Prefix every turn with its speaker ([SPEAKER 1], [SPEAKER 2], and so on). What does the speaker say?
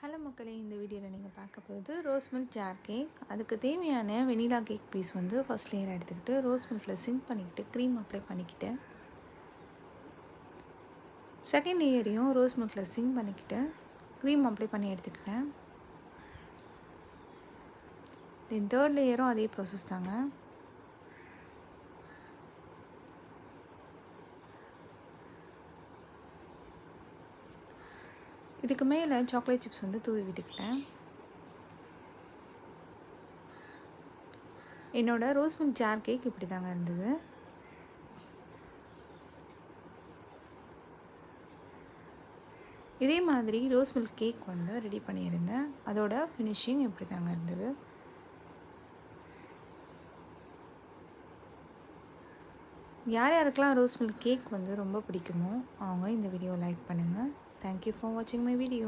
[SPEAKER 1] Hello மக்களே, இந்த வீடியோவில் நீங்கள் பார்க்க போகிறது ரோஸ் மில்க் ஜார் கேக். அதுக்கு தேவையான வெனிலா கேக் பீஸ் வந்து ஃபஸ்ட் லேயர் எடுத்துக்கிட்டு ரோஸ் மில்கில் சிங்க் பண்ணிக்கிட்டு க்ரீம் அப்ளை பண்ணிக்கிட்டேன். செகண்ட் லேயரையும் ரோஸ் மில்கில் சிங்க் பண்ணிக்கிட்டு க்ரீம் அப்ளை பண்ணி எடுத்துக்கிட்டேன். தென் தேர்ட் லேயரும் அதே ப்ராசஸ் தாங்க. இதுக்கு மேலே சாக்லேட் சிப்ஸ் வந்து தூவி விட்டுக்கிட்டேன். என்னோடய ரோஸ் மில்க் ஜார் கேக் இப்படி தாங்க இருந்தது. இதே மாதிரி ரோஸ் மில்க் கேக் வந்து ரெடி பண்ணியிருந்தேன். அதோட ஃபினிஷிங் இப்படி தாங்க இருந்தது. யார் யாருக்கெல்லாம் ரோஸ் மில்க் கேக் வந்து ரொம்ப பிடிக்குமோ அவங்க இந்த வீடியோ லைக் பண்ணுங்கள். தேங்க்யூ ஃபார் வாட்சிங் மை வீடியோ.